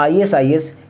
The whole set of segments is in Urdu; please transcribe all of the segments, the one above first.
ISIS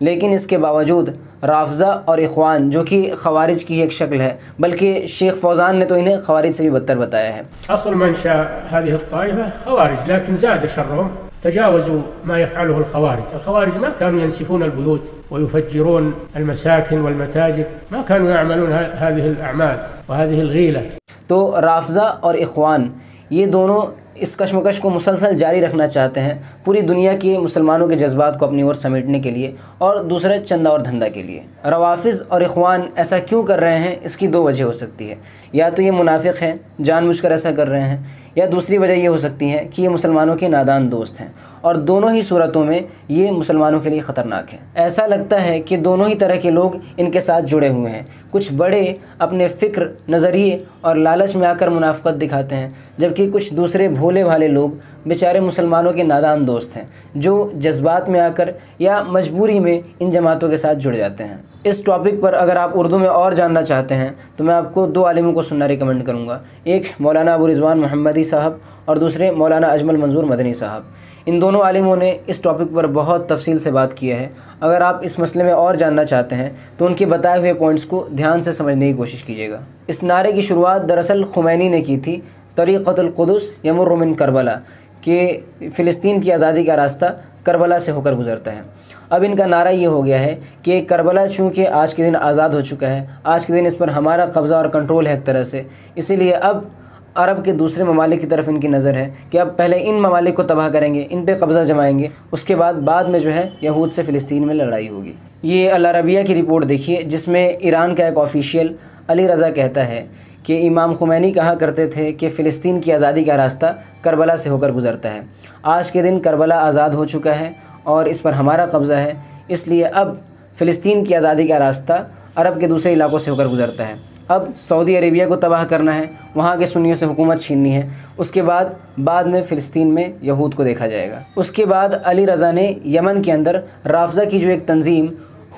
لیکن اس کے باوجود رافضہ اور اخوان جو کہ خوارج کی ایک شکل ہے، بلکہ شیخ فوزان نے تو انہیں خوارج سے بھی بدتر بتایا ہے۔ أصل منشأ هذه الطائفة خوارج، لكن زاد شرهم، تجاوزوا ما يفعله الخوارج. الخوارج ما كانوا ينسفون البيوت ويفجرون المساكن والمتاجر، ما كانوا يعملون هذه الأعمال وهذه الغيلة. تو رافضہ اور اخوان یہ دونوں اس کشمکش کو مسلسل جاری رکھنا چاہتے ہیں، پوری دنیا کے مسلمانوں کے جذبات کو اپنی اور سمیٹنے کے لیے، اور دوسرا چندہ اور دھندہ کے لیے۔ روافض اور اخوان ایسا کیوں کر رہے ہیں، اس کی دو وجہ ہو سکتی ہے۔ یا تو یہ منافق ہیں، جان بوجھ کر ایسا کر رہے ہیں، یا دوسری وجہ یہ ہو سکتی ہے کہ یہ مسلمانوں کے نادان دوست ہیں، اور دونوں ہی صورتوں میں یہ مسلمانوں کے لیے خطرناک ہے۔ ایسا لگتا ہے کہ دونوں ہی طرح کے لوگ ان کے ساتھ جڑے ہوئے ہیں۔ کچھ بڑے اپنے فکر، نظریے اور لالچ میں آ کر منافقت دکھاتے ہیں، جبکہ کچھ دوسرے بھولے بھالے لوگ بیچارے مسلمانوں کے نادان دوست ہیں، جو جذبات میں آ کر یا مجبوری میں ان جماعتوں کے ساتھ جڑ جاتے ہیں۔ اس ٹاپک پر اگر آپ اردو میں اور جاننا چاہتے ہیں تو میں آپ کو دو عالموں کو سننا ریکمنڈ کروں گا، ایک مولانا ابو رضوان محمدی صاحب اور دوسرے مولانا اجمل منظور مدنی صاحب۔ ان دونوں عالموں نے اس ٹاپک پر بہت تفصیل سے بات کی ہے۔ اگر آپ اس مسئلے میں اور جاننا چاہتے ہیں تو ان کے بتائے ہوئے پوائنٹس کو دھیان سے سمجھنے کی کوشش کیجیے گا۔ اس نعرے کی شروعات دراصل خمینی نے کی تھی، طریقۃ القدس یمر من کربلا، کہ فلسطین کی آزادی کا راستہ کربلا سے ہو کر گزرتا ہے۔ اب ان کا نعرہ یہ ہو گیا ہے کہ کربلا چونکہ آج کے دن آزاد ہو چکا ہے، آج کے دن اس پر ہمارا قبضہ اور کنٹرول ہے ایک طرح سے، اسی لیے اب عرب کے دوسرے ممالک کی طرف ان کی نظر ہے کہ اب پہلے ان ممالک کو تباہ کریں گے، ان پہ قبضہ جمائیں گے، اس کے بعد میں جو ہے یہود سے فلسطین میں لڑائی ہوگی۔ یہ العربیہ کی رپورٹ دیکھیے، جس میں ایران کا ایک آفیشیل علی رضا کہتا ہے کہ امام خمینی کہا کرتے تھے کہ فلسطین کی آزادی کا راستہ کربلا سے ہو کر گزرتا ہے، آج کے دن کربلا آزاد ہو چکا ہے اور اس پر ہمارا قبضہ ہے، اس لیے اب فلسطین کی آزادی کا راستہ عرب کے دوسرے علاقوں سے ہو کر گزرتا ہے۔ اب سعودی عربیہ کو تباہ کرنا ہے، وہاں کے سنیوں سے حکومت چھیننی ہے، اس کے بعد میں فلسطین میں یہود کو دیکھا جائے گا۔ اس کے بعد علی رضا نے یمن کے اندر رافضہ کی جو ایک تنظیم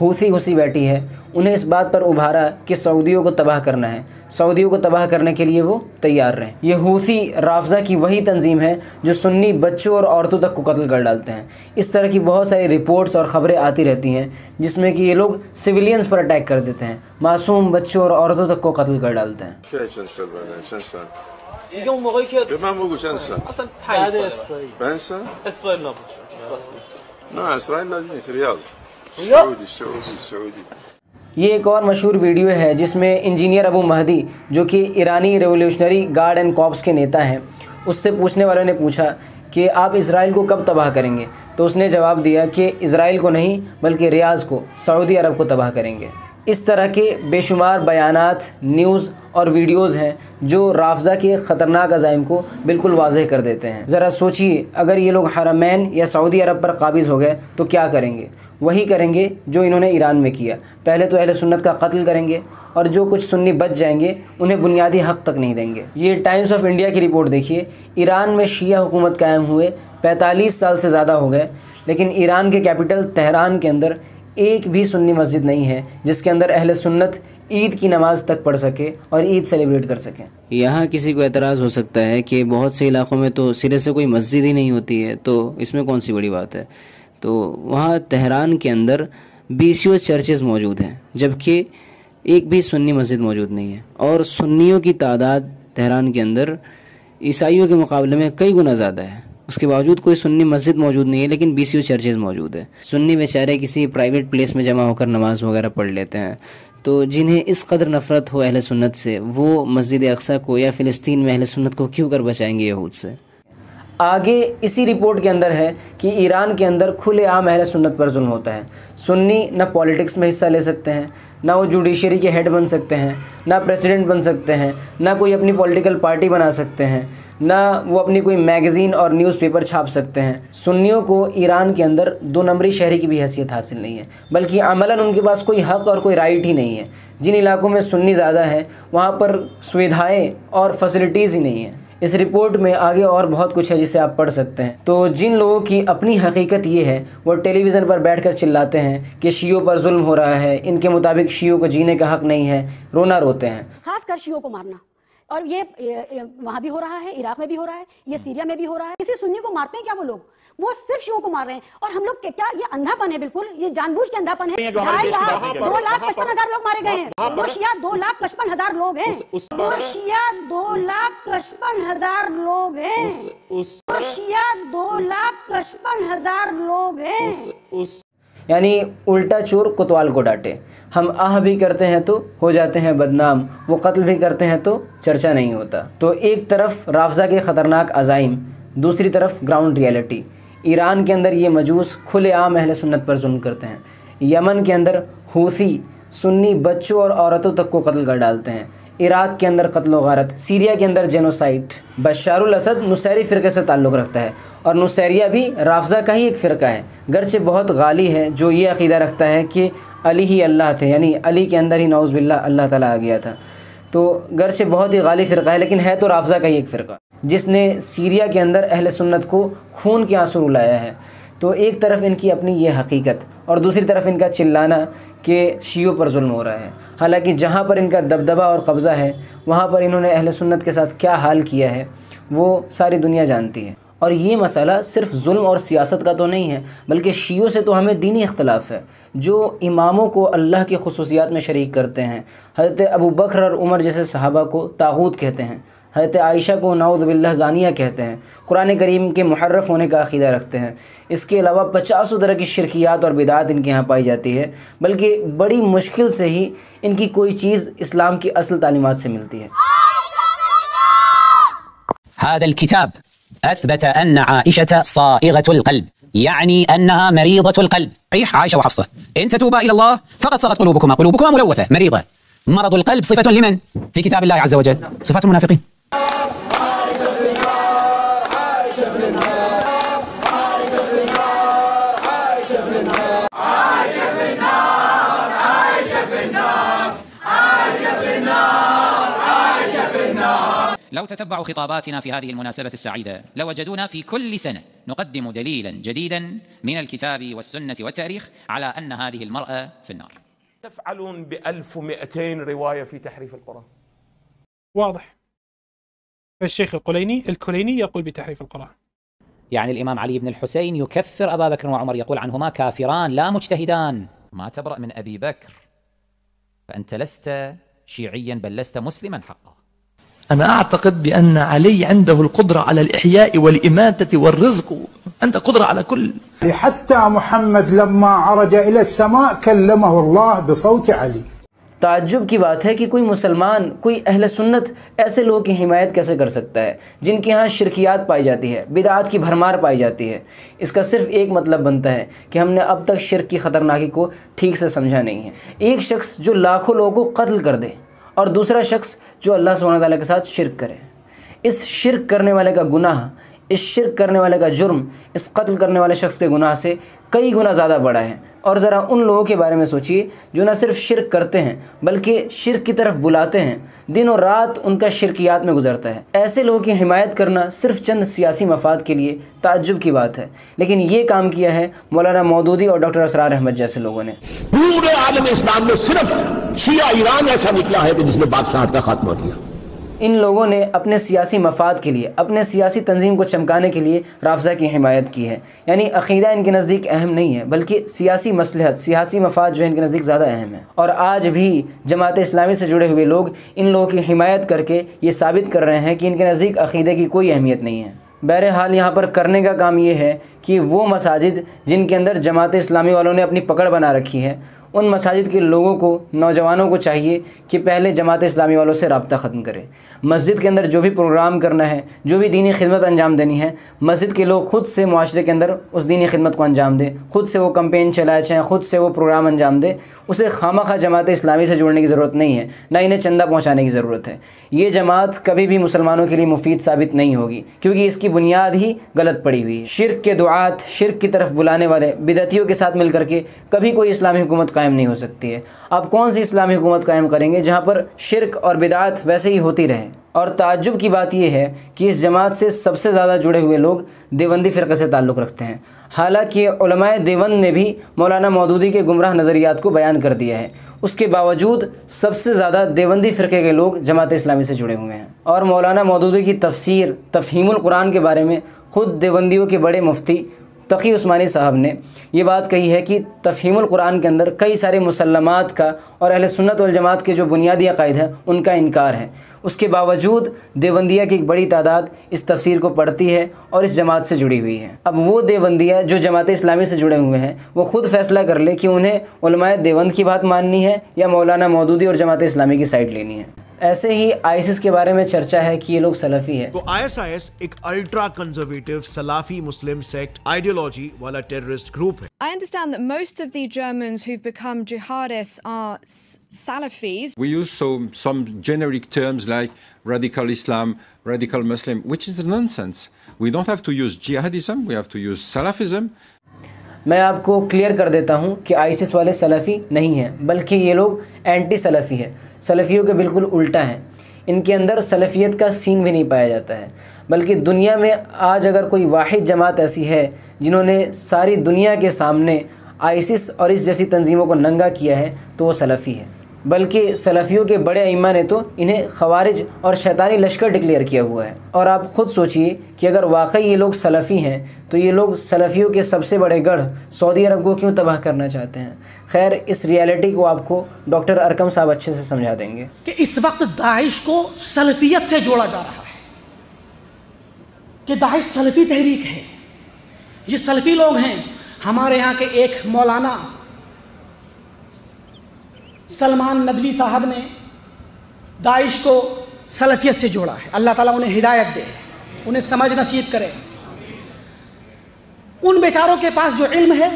حوثی بیٹھی ہے، انہیں اس بات پر ابھارا کہ سعودیوں کو تباہ کرنا ہے، سعودیوں کو تباہ کرنے کے لیے وہ تیار رہیں۔ یہ حوثی رافضہ کی وہی تنظیم ہے جو سنی بچوں اور عورتوں تک کو قتل کر ڈالتے ہیں۔ اس طرح کی بہت ساری رپورٹس اور خبریں آتی رہتی ہیں جس میں کہ یہ لوگ سویلینز پر اٹیک کر دیتے ہیں، معصوم بچوں اور عورتوں تک کو قتل کر ڈالتے ہیں۔ یہ ایک اور مشہور ویڈیو ہے جس میں انجینئر ابو مہدی، جو کہ ایرانی ریولیوشنری گارڈ اینڈ کارپس کے نیتا ہیں، اس سے پوچھنے والوں نے پوچھا کہ آپ اسرائیل کو کب تباہ کریں گے، تو اس نے جواب دیا کہ اسرائیل کو نہیں بلکہ ریاض کو، سعودی عرب کو تباہ کریں گے۔ اس طرح کے بے شمار بیانات، نیوز اور ویڈیوز ہیں جو رافضہ کے خطرناک عزائم کو بالکل واضح کر دیتے ہیں۔ ذرا سوچئے، اگر یہ لوگ حرمین یا سعودی عرب پر قابض ہو گئے تو کیا کریں گے؟ وہی کریں گے جو انہوں نے ایران میں کیا، پہلے تو اہل سنت کا قتل کریں گے، اور جو کچھ سنی بچ جائیں گے انہیں بنیادی حق تک نہیں دیں گے۔ یہ ٹائمز آف انڈیا کی رپورٹ دیکھیے، ایران میں شیعہ حکومت قائم ہوئے 45 سال سے زیادہ ہو گئے، لیکن ایران کے کیپٹل تہران کے اندر ایک بھی سنی مسجد نہیں ہے جس کے اندر اہل سنت عید کی نماز تک پڑھ سکے اور عید سیلیبریٹ کر سکیں۔ یہاں کسی کو اعتراض ہو سکتا ہے کہ بہت سے علاقوں میں تو سرے سے کوئی مسجد ہی نہیں ہوتی ہے، تو اس میں کون سی بڑی بات ہے؟ تو وہاں تہران کے اندر 20 چرچز موجود ہیں، جبکہ ایک بھی سنی مسجد موجود نہیں ہے، اور سنیوں کی تعداد تہران کے اندر عیسائیوں کے مقابلے میں کئی گنا زیادہ ہے۔ اس کے باوجود کوئی سنی مسجد موجود نہیں ہے، لیکن 20 چرچز موجود ہے۔ سنی بیچارے کسی پرائیویٹ پلیس میں جمع ہو کر نماز وغیرہ پڑھ لیتے ہیں، تو جنہیں اس قدر نفرت ہو اہل سنت سے، وہ مسجد اقصی کو یا فلسطین میں اہل سنت کو کیوں کر بچائیں گے یہود سے؟ آگے اسی رپورٹ کے اندر ہے کہ ایران کے اندر کھلے عام اہل سنت پر ظلم ہوتا ہے۔ سنی نہ پولیٹکس میں حصہ لے سکتے ہیں، نہ وہ جوڈیشری کے ہیڈ بن سکتے ہیں، نہ پریسیڈنٹ بن سکتے ہیں، نہ کوئی اپنی پولیٹیکل پارٹی بنا سکتے ہیں، نہ وہ اپنی کوئی میگزین اور نیوز پیپر چھاپ سکتے ہیں۔ سنیوں کو ایران کے اندر 2 نمبری شہری کی بھی حیثیت حاصل نہیں ہے، بلکہ عملاً ان کے پاس کوئی حق اور کوئی رائٹ ہی نہیں ہے۔ جن علاقوں میں سنی زیادہ ہیں وہاں پر سویدھائیں اور فیسلٹیز ہی نہیں ہیں۔ اس رپورٹ میں آگے اور بہت کچھ ہے جسے آپ پڑھ سکتے ہیں۔ تو جن لوگوں کی اپنی حقیقت یہ ہے، وہ ٹیلی ویژن پر بیٹھ کر چلاتے ہیں کہ شیعوں پر ظلم ہو رہا ہے، ان کے مطابق شیعوں کو جینے کا حق نہیں ہے، رونا روتے ہیں۔ خاص کر شیعوں کو مارنا، اور یہ وہاں بھی ہو رہا ہے، عراق میں بھی ہو رہا ہے، یہ سیریا میں بھی ہو رہا ہے۔ کسی سنی کو مارتے ہیں کیا وہ لوگ؟ وہ صرف شیعوں کو مار رہے ہیں. اور ہم لوگ کیا یہ اندھا پن ہے؟ بالکل یہ جان بوجھ کے اندھا پن ہے. 2,55,000 لوگ مارے گئے ہیں. وہ شیعہ 2,55,000 لوگ ہیں. وہ شیعہ 2,55,000 لوگ ہیں. وہ شیعہ 2,55,000 لوگ ہیں. یعنی الٹا چور کوتوال کو ڈانٹے. ہم آہ بھی کرتے ہیں تو ہو جاتے ہیں بدنام، وہ قتل بھی کرتے ہیں تو چرچا نہیں ہوتا. تو ایک طرف رافضہ کے خطرناک عزائم، دوسری طرف گراؤنڈ ریئلٹی. ایران کے اندر یہ مجوس کھلے عام اہل سنت پر ظلم کرتے ہیں. یمن کے اندر حوثی سنی بچوں اور عورتوں تک کو قتل کر ڈالتے ہیں. عراق کے اندر قتل و غارت، سیریا کے اندر جینوسائٹ. بشار الاسد نصیری فرقے سے تعلق رکھتا ہے اور نصیریہ بھی رافضہ کا ہی ایک فرقہ ہے، گرچہ بہت غالی ہے، جو یہ عقیدہ رکھتا ہے کہ علی ہی اللہ تھے، یعنی علی کے اندر ہی نعوذ باللہ اللہ تعالیٰ آ گیا تھا. تو گرچہ بہت ہی غالی فرقہ ہے لیکن ہے تو رافضہ کا ہی ایک فرقہ، جس نے سیریا کے اندر اہل سنت کو خون کے آنسو رلایا ہے. تو ایک طرف ان کی اپنی یہ حقیقت اور دوسری طرف ان کا چلانا کہ شیعوں پر ظلم ہو رہا ہے. حالانکہ جہاں پر ان کا دبدبہ اور قبضہ ہے وہاں پر انہوں نے اہل سنت کے ساتھ کیا حال کیا ہے وہ ساری دنیا جانتی ہے. اور یہ مسئلہ صرف ظلم اور سیاست کا تو نہیں ہے، بلکہ شیعوں سے تو ہمیں دینی اختلاف ہے، جو اماموں کو اللہ کی خصوصیات میں شریک کرتے ہیں. حضرت ابو بکر اور عمر جیسے صحابہ کو طاغوت کہتے ہیں، حضرت عائشہ کو نعوذ باللہ زانیہ کہتے ہیں، قرآن کریم کے محرف ہونے کا عقیدہ رکھتے ہیں. اس کے علاوہ 50 طرح کی شرکیات اور بدعات ان کے ہاں پائی جاتی ہے، بلکہ بڑی مشکل سے ہی ان کی کوئی چیز اسلام کی اصل تعلیمات سے ملتی ہے. هذا الكتاب أثبت أن عائشة صائغة القلب، يعني أنها مريضة القلب. صحيح عائشة وحفصة إن تتوبا إلى الله فقد صغت قلوبكما ملوثة مريضة. مرض القلب صفة لمن في كتاب الله عز وجل؟ صفات المنافقين. لو تتبعوا خطاباتنا في هذه المناسبة السعيدة لوجدونا في كل سنة نقدم دليلا جديدا من الكتاب والسنة والتاريخ على أن هذه المرأة في النار. تفعلون ب1200 رواية في تحريف القرآن. واضح. الشيخ الكليني يقول بتحريف القرآن. يعني الإمام علي بن الحسين يكفر أبا بكر وعمر، يقول عنهما كافران لا مجتهدان. ما تبرأ من أبي بكر فأنت لست شيعيا بل لست مسلما حقا. أنا أعتقد بأن علي عنده القدرة على الإحياء والإماتة والرزق، عنده قدرة على كل. حتى محمد لما عرج إلى السماء كلمه الله بصوت علي. تعجب کی بات ہے کہ کوئی مسلمان، کوئی اہل سنت ایسے لوگوں کی حمایت کیسے کر سکتا ہے جن کے ہاں شرکیات پائی جاتی ہے، بدعات کی بھرمار پائی جاتی ہے. اس کا صرف ایک مطلب بنتا ہے کہ ہم نے اب تک شرک کی خطرناکی کو ٹھیک سے سمجھا نہیں ہے. ایک شخص جو لاکھوں لوگوں کو قتل کر دے اور دوسرا شخص جو اللہ سبحانہ تعالیٰ کے ساتھ شرک کرے. اس شرک کرنے والے کا گناہ، اس شرک کرنے والے کا جرم اس قتل کرنے والے شخص کے گناہ سے کئی گنا زیادہ بڑا ہے. اور ذرا ان لوگوں کے بارے میں سوچئے جو نہ صرف شرک کرتے ہیں بلکہ شرک کی طرف بلاتے ہیں، دن و رات ان کا شرکیات میں گزرتا ہے. ایسے لوگوں کی حمایت کرنا صرف چند سیاسی مفاد کے لیے تعجب کی بات ہے، لیکن یہ کام کیا ہے مولانا مودودی اور ڈاکٹر اسرار احمد جیسے لوگوں نے. پورے عالم اسلام میں صرف شیعہ ایران ایسا نکلا ہے کہ جس نے بادشاہت کا خاتمہ کیا. ان لوگوں نے اپنے سیاسی مفاد کے لیے، اپنے سیاسی تنظیم کو چمکانے کے لیے رافضہ کی حمایت کی ہے. یعنی عقیدہ ان کے نزدیک اہم نہیں ہے بلکہ سیاسی مصلحت، سیاسی مفاد جو ان کے نزدیک زیادہ اہم ہے. اور آج بھی جماعت اسلامی سے جڑے ہوئے لوگ ان لوگوں کی حمایت کر کے یہ ثابت کر رہے ہیں کہ ان کے نزدیک عقیدے کی کوئی اہمیت نہیں ہے. بہرحال یہاں پر کرنے کا کام یہ ہے کہ وہ مساجد جن کے اندر جماعت اسلامی والوں نے اپنی پکڑ بنا رکھی ہے، ان مساجد کے لوگوں کو، نوجوانوں کو چاہیے کہ پہلے جماعت اسلامی والوں سے رابطہ ختم کرے. مسجد کے اندر جو بھی پروگرام کرنا ہے، جو بھی دینی خدمت انجام دینی ہے، مسجد کے لوگ خود سے معاشرے کے اندر اس دینی خدمت کو انجام دیں، خود سے وہ کمپین چلائے، چاہیں خود سے وہ پروگرام انجام دیں. اسے خواہ جماعت اسلامی سے جوڑنے کی ضرورت نہیں ہے، نہ انہیں چندہ پہنچانے کی ضرورت ہے. یہ جماعت کبھی بھی مسلمانوں کے لیے مفید ثابت نہیں ہوگی کیونکہ اس کی بنیاد ہی غلط پڑی ہوئی ہے. شرک کے دعات، شرک کی طرف بلانے والے بدعتیوں کے ساتھ مل کر کے کبھی کوئی اسلامی حکومت قائم نہیں ہو سکتی ہے. آپ کون سی اسلامی حکومت قائم کریں گے جہاں پر شرک اور بدعات ویسے ہی ہوتی رہے؟ اور تعجب کی بات یہ ہے کہ اس جماعت سے سب سے زیادہ جڑے ہوئے لوگ دیوبندی فرقے سے تعلق رکھتے ہیں. حالانکہ علماء دیوبند نے بھی مولانا مودودی کے گمراہ نظریات کو بیان کر دیا ہے، اس کے باوجود سب سے زیادہ دیوبندی فرقے کے لوگ جماعت اسلامی سے جڑے ہوئے ہیں. اور مولانا مودودی کی تفسیر تفہیم القرآن کے بارے میں خود دیوبندیوں کے بڑے مفتی تقی عثمانی صاحب نے یہ بات کہی ہے کہ تفہیم القرآن کے اندر کئی سارے مسلمات کا اور اہل سنت والجماعت کے جو بنیادی عقائد ہیں ان کا انکار ہے۔ اس کے باوجود دیوبندیہ کی ایک بڑی تعداد اس تفسیر کو پڑھتی ہے اور اس جماعت سے جڑی ہوئی ہے۔ اب وہ دیوبندیہ جو جماعت اسلامی سے جڑے ہوئے ہیں وہ خود فیصلہ کر لے کہ انہیں علماء دیوبند کی بات ماننی ہے یا مولانا مودودی اور جماعت اسلامی کی سائڈ لینی ہے۔ ایسے ہی آئیسس کے بارے میں چرچا ہے کہ یہ لوگ سلفی ہے۔ تو ISIS ایک الٹرا کنزرویٹو سلافی مسلم سیکٹ آئیڈیالوجی والا ٹیررسٹ گروپ ہے۔ I understand that most of the Germans who've become jihadists are Salafis. We use some generic terms like radical Islam, radical Muslim, which is nonsense. We don't have to use jihadism, we have to use Salafism. میں آپ کو کلیئر کر دیتا ہوں کہ آئیسس والے سلفی نہیں ہیں، بلکہ یہ لوگ اینٹی سلفی ہے، سلفیوں کے بالکل الٹا ہیں۔ ان کے اندر سلفیت کا سین بھی نہیں پایا جاتا ہے، بلکہ دنیا میں آج اگر کوئی واحد جماعت ایسی ہے جنہوں نے ساری دنیا کے سامنے آئیسس اور اس جیسی تنظیموں کو ننگا کیا ہے تو وہ سلفی ہے۔ بلکہ سلفیوں کے بڑے ائمہ نے تو انہیں خوارج اور شیطانی لشکر ڈکلیئر کیا ہوا ہے۔ اور آپ خود سوچئے کہ اگر واقعی یہ لوگ سلفی ہیں تو یہ لوگ سلفیوں کے سب سے بڑے گڑھ سعودی عرب کو کیوں تباہ کرنا چاہتے ہیں؟ خیر، اس ریالٹی کو آپ کو ڈاکٹر ارکم صاحب اچھے سے سمجھا دیں گے کہ اس وقت داعش کو سلفیت سے جوڑا جا رہا ہے، کہ داعش سلفی تحریک ہے، یہ سلفی لوگ ہیں۔ ہمارے یہاں کے ایک مولانا سلمان ندوی صاحب نے داعش کو سلفیت سے جوڑا ہے۔ اللہ تعالیٰ انہیں ہدایت دے، انہیں سمجھ نصیب کرے۔ ان بیچاروں کے پاس جو علم ہے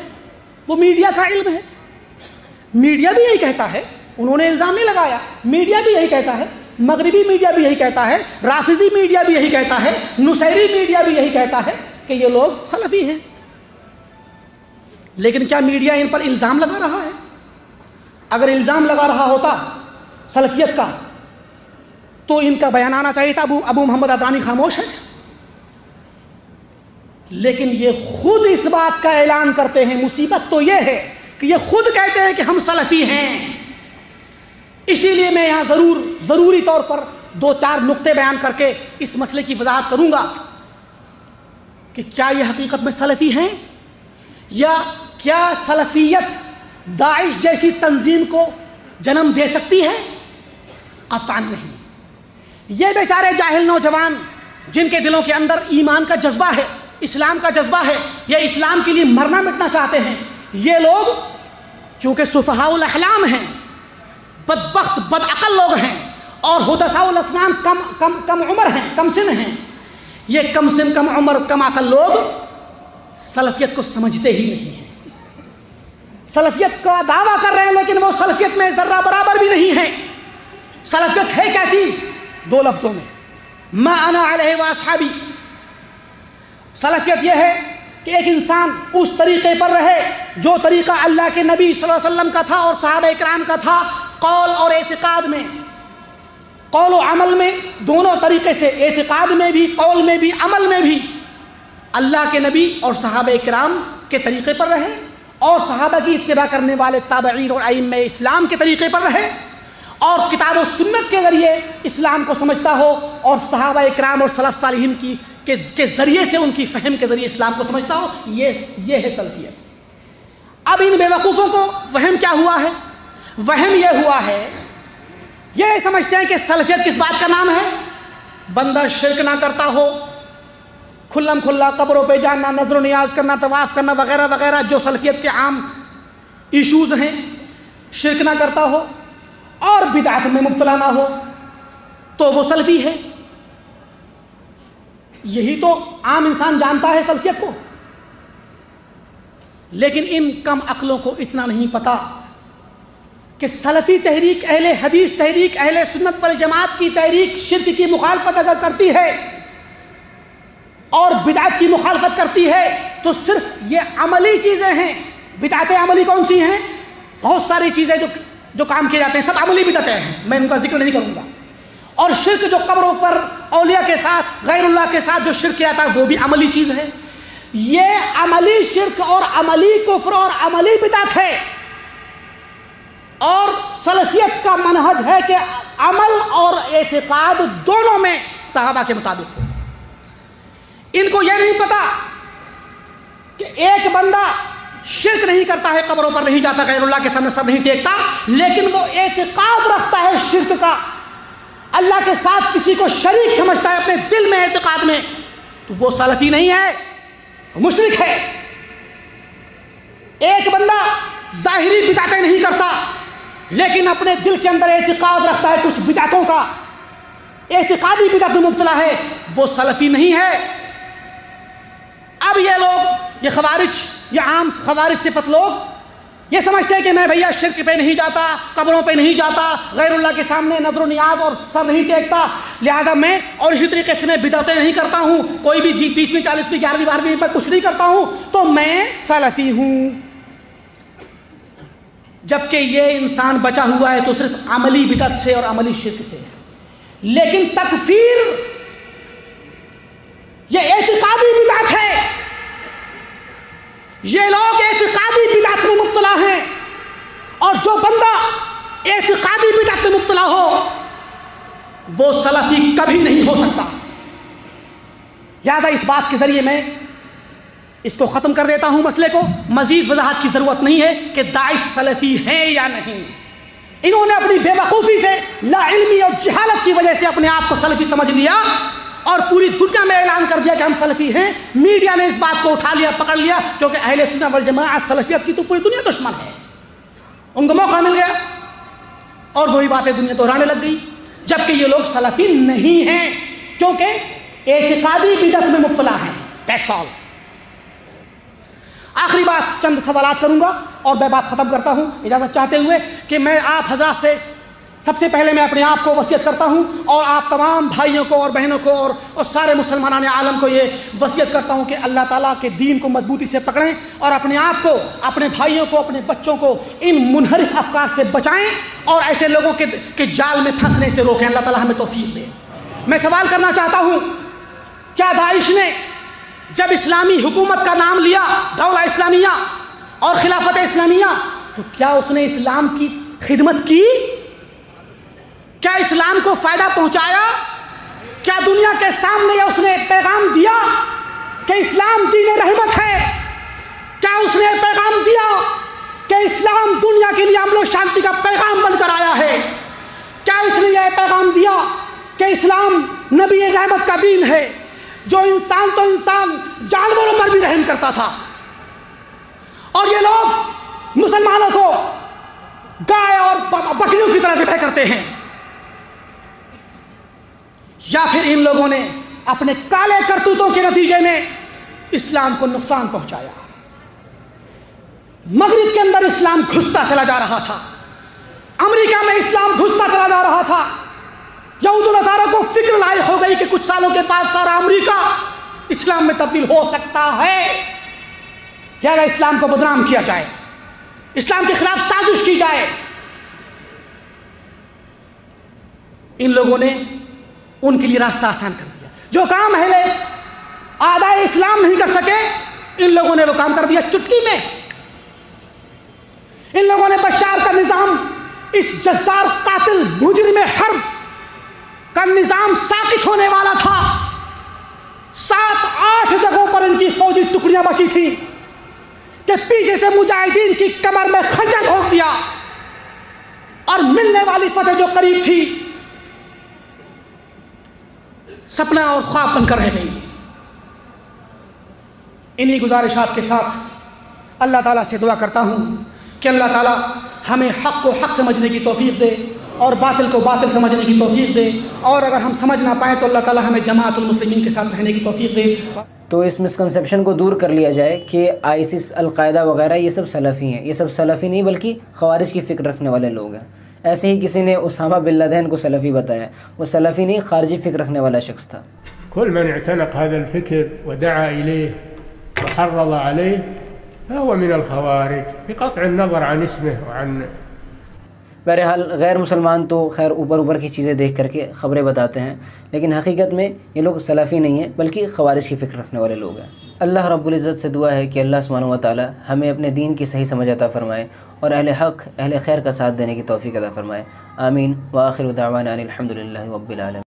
وہ میڈیا کا علم ہے، میڈیا بھی یہی کہتا ہے، انہوں نے الزام نہیں لگایا، میڈیا بھی یہی کہتا ہے، مغربی میڈیا بھی یہی کہتا ہے، رافضی میڈیا بھی یہی کہتا ہے، نصیری میڈیا بھی یہی کہتا ہے کہ یہ لوگ سلفی ہیں۔ لیکن کیا میڈیا ان پر الزام لگا رہا ہے؟ اگر الزام لگا رہا ہوتا سلفیت کا تو ان کا بیان آنا چاہیے تھا۔ ابو محمد عدنانی خاموش ہے، لیکن یہ خود اس بات کا اعلان کرتے ہیں۔ مصیبت تو یہ ہے کہ یہ خود کہتے ہیں کہ ہم سلفی ہیں۔ اسی لیے میں یہاں ضروری طور پر 2-4 نقطے بیان کر کے اس مسئلے کی وضاحت کروں گا کہ کیا یہ حقیقت میں سلفی ہیں، یا کیا سلفیت داعش جیسی تنظیم کو جنم دے سکتی ہے؟ قطعاً نہیں۔ یہ بیچارے جاہل نوجوان جن کے دلوں کے اندر ایمان کا جذبہ ہے، اسلام کا جذبہ ہے، یہ اسلام کے لیے مرنا مٹنا چاہتے ہیں، یہ لوگ چونکہ سفہاء الاحلام ہیں، بدبخت بدعقل لوگ ہیں، اور حدثاء الاسنان کم عمر ہیں، کم سن ہیں، یہ کم سن کم عمر کم عقل لوگ سلفیت کو سمجھتے ہی نہیں ہیں۔ سلفیت کا دعویٰ کر رہے ہیں لیکن وہ سلفیت میں ذرہ برابر بھی نہیں ہے۔ سلفیت ہے کیا چیز؟ 2 لفظوں میں، ما انا علیہ واصحابی۔ سلفیت یہ ہے کہ ایک انسان اس طریقے پر رہے جو طریقہ اللہ کے نبی صلی اللہ علیہ وسلم کا تھا اور صحابہ اکرام کا تھا، قول اور اعتقاد میں، قول و عمل میں، دونوں طریقے سے، اعتقاد میں بھی، قول میں بھی، عمل میں بھی اللہ کے نبی اور صحابہ اکرام کے طریقے پر رہے، اور صحابہ کی اتباع کرنے والے تابعین اور ائمہ اسلام کے طریقے پر رہے، اور کتاب و سنت کے ذریعے اسلام کو سمجھتا ہو، اور صحابہ اکرام اور سلف صالحین کے ذریعے سے، ان کی فہم کے ذریعے اسلام کو سمجھتا ہو۔ یہ ہے سلفیت۔ اب ان بیوقوفوں کو وہم کیا ہوا ہے؟ وہم یہ ہوا ہے، یہ سمجھتے ہیں کہ سلفیت کس بات کا نام ہے؟ بندہ شرک نہ کرتا ہو، کھلم کھلا قبروں پہ جانا، نظر و نیاز کرنا، طواف کرنا وغیرہ وغیرہ، جو سلفیت کے عام ایشوز ہیں، شرک نہ کرتا ہو اور بدعت میں مبتلا نہ ہو تو وہ سلفی ہے۔ یہی تو عام انسان جانتا ہے سلفیت کو، لیکن ان کم عقلوں کو اتنا نہیں پتا کہ سلفی تحریک، اہل حدیث تحریک، اہل سنت والجماعت کی تحریک شرک کی مخالفت اگر کرتی ہے اور بدعت کی مخالفت کرتی ہے تو صرف یہ عملی چیزیں ہیں۔ بدعت عملی کون سی ہیں؟ بہت ساری چیزیں جو کام کیے جاتے ہیں سب عملی بدعتیں ہیں، میں ان کا ذکر نہیں کروں گا۔ اور شرک جو قبروں پر اولیاء کے ساتھ، غیر اللہ کے ساتھ جو شرک کیا جاتا ہے وہ بھی عملی چیز ہے۔ یہ عملی شرک اور عملی کفر اور عملی بدعت ہے، اور سلفیت کا منہج ہے کہ عمل اور اعتقاد دونوں میں صحابہ کے مطابق ہو۔ ان کو یہ نہیں پتا کہ ایک بندہ شرک نہیں کرتا ہے، قبروں پر نہیں جاتا، غیر اللہ کے سامنے سر نہیں ٹیکتا، لیکن وہ اعتقاد رکھتا ہے شرک کا، اللہ کے ساتھ کسی کو شریک سمجھتا ہے اپنے دل میں، اعتقاد میں، تو وہ سلفی نہیں ہے، مشرک ہے۔ ایک بندہ ظاہری بدعتیں نہیں کرتا لیکن اپنے دل کے اندر اعتقاد رکھتا ہے کچھ بدعتوں کا، اعتقادی بدعت میں مبتلا ہے، وہ سلفی نہیں ہے۔ اب یہ لوگ، یہ خوارج، یہ عام خوارج صفت لوگ یہ سمجھتے ہیں کہ میں بھیا شرک پہ نہیں جاتا، قبروں پہ نہیں جاتا، غیر اللہ کے سامنے نظر و نیاز اور سر نہیں ٹیکتا، لہٰذا میں، اور اسی طریقے سے میں بدعتیں نہیں کرتا ہوں، کوئی بھی 20ویں 40ویں 11ویں 12ویں میں کچھ نہیں کرتا ہوں، تو میں سلفی ہوں۔ جبکہ یہ انسان بچا ہوا ہے تو صرف عملی بدعت سے اور عملی شرک سے، لیکن تکفیر یہ اعتقادی بدعت ہے۔ یہ لوگ اعتقادی بدعت میں مبتلا ہیں، اور جو بندہ اعتقادی بدعت میں مبتلا ہو وہ سلفی کبھی نہیں ہو سکتا۔ لہذا اس بات کے ذریعے میں اس کو ختم کر دیتا ہوں، مسئلے کو مزید وضاحت کی ضرورت نہیں ہے کہ داعش سلفی ہے یا نہیں۔ انہوں نے اپنی بے وقوفی سے، لا علمی اور جہالت کی وجہ سے اپنے آپ کو سلفی سمجھ لیا اور پوری دنیا میں اعلان کر دیا کہ ہم سلفی ہیں۔ میڈیا نے اس بات کو اٹھا لیا، پکڑ لیا، کیونکہ اہل سنت والجماعت سلفیت کی تو پوری دنیا دشمن ہے، ان کو موقع مل گیا اور وہی باتیں دنیا دہرانے لگ گئی، جبکہ یہ لوگ سلفی نہیں ہیں کیونکہ اعتقادی بدعت میں مبتلا ہیں۔ That's all. آخری بات، چند سوالات کروں گا اور میں بات ختم کرتا ہوں اجازت چاہتے ہوئے کہ میں آپ حضرات سے سب سے پہلے میں اپنے آپ کو وصیت کرتا ہوں اور آپ تمام بھائیوں کو اور بہنوں کو اور سارے مسلمانان عالم کو یہ وصیت کرتا ہوں کہ اللہ تعالیٰ کے دین کو مضبوطی سے پکڑیں اور اپنے آپ کو، اپنے بھائیوں کو، اپنے بچوں کو ان منحرف افکار سے بچائیں اور ایسے لوگوں کے جال میں پھنسنے سے روکیں۔ اللہ تعالیٰ ہمیں توفیق دے۔ میں سوال کرنا چاہتا ہوں، کیا داعش نے جب اسلامی حکومت کا نام لیا، دولہ اسلامیہ اور خلافت اسلامیہ، تو کیا اس نے اسلام کی خدمت کی؟ کیا اسلام کو فائدہ پہنچایا؟ کیا دنیا کے سامنے اس نے پیغام دیا کہ اسلام دین رحمت ہے؟ کیا اس نے پیغام دیا کہ اسلام دنیا کے لیے امن و شانتی کا پیغام بن کر آیا ہے؟ کیا اس نے یہ پیغام دیا کہ اسلام نبی رحمت کا دین ہے جو انسان تو انسان، جانوروں پر بھی رحم کرتا تھا؟ اور یہ لوگ مسلمانوں کو گائے اور بکریوں کی طرح ذبح کرتے ہیں، یا پھر ان لوگوں نے اپنے کالے کرتوتوں کے نتیجے میں اسلام کو نقصان پہنچایا؟ مغرب کے اندر اسلام گھستا چلا جا رہا تھا، امریکہ میں اسلام گھستا چلا جا رہا تھا، یہود و نصارہ کو فکر لاحق ہو گئی کہ کچھ سالوں کے بعد سارا امریکہ اسلام میں تبدیل ہو سکتا ہے، لہذا اسلام کو بدنام کیا جائے، اسلام کے خلاف سازش کی جائے۔ ان لوگوں نے ان کے لیے راستہ آسان کر دیا، جو کام اہل اعداء اسلام نہیں کر سکے ان لوگوں نے وہ کام کر دیا چٹکی میں۔ ان لوگوں نے بشار کا نظام، اس جزار قاتل مجرم حرب کا نظام ساقط ہونے والا تھا، 7-8 جگہوں پر ان کی فوجی ٹکڑیاں بچی تھیں کہ پیچھے سے مجاہدین کی کمر میں خنجر ٹھوک دیا اور ملنے والی فتح جو قریب تھی سپنا اور خواب بن کر رہ گئی۔ انہی گزارشات کے ساتھ اللہ تعالیٰ سے دعا کرتا ہوں کہ اللہ تعالیٰ ہمیں حق کو حق سمجھنے کی توفیق دے اور باطل کو باطل سمجھنے کی توفیق دے، اور اگر ہم سمجھ نہ پائیں تو اللہ تعالیٰ ہمیں جماعت المسلمین کے ساتھ رہنے کی توفیق دے۔ تو اس مسکنسیپشن کو دور کر لیا جائے کہ آئیسس، القاعدہ وغیرہ یہ سب سلفی ہیں، یہ سب سلفی نہیں بلکہ خوارج کی فکر رکھنے والے لوگ ہیں۔ ایسے ہی کسی نے اسامہ بن لادن کو سلفی بتایا، وہ سلفی نہیں، خارجی فکر رکھنے والا شخص تھا۔ كل من اعتنق هذا الفكر ودعا إليه وحرض عليه فهو من الخوارج بقطع النظر عن اسمه وعن۔ بہرحال غیر مسلمان تو خیر اوپر کی چیزیں دیکھ کر کے خبریں بتاتے ہیں، لیکن حقیقت میں یہ لوگ سلفی نہیں ہیں بلکہ خوارج کی فکر رکھنے والے لوگ ہیں۔ اللہ رب العزت سے دعا ہے کہ اللہ سبحانہ و تعالی ہمیں اپنے دین کی صحیح سمجھ عطا فرمائے اور اہل حق، اہل خیر کا ساتھ دینے کی توفیق عطا فرمائے۔ آمین۔ وآخر دعوانا ان الحمد للہ رب العالمین۔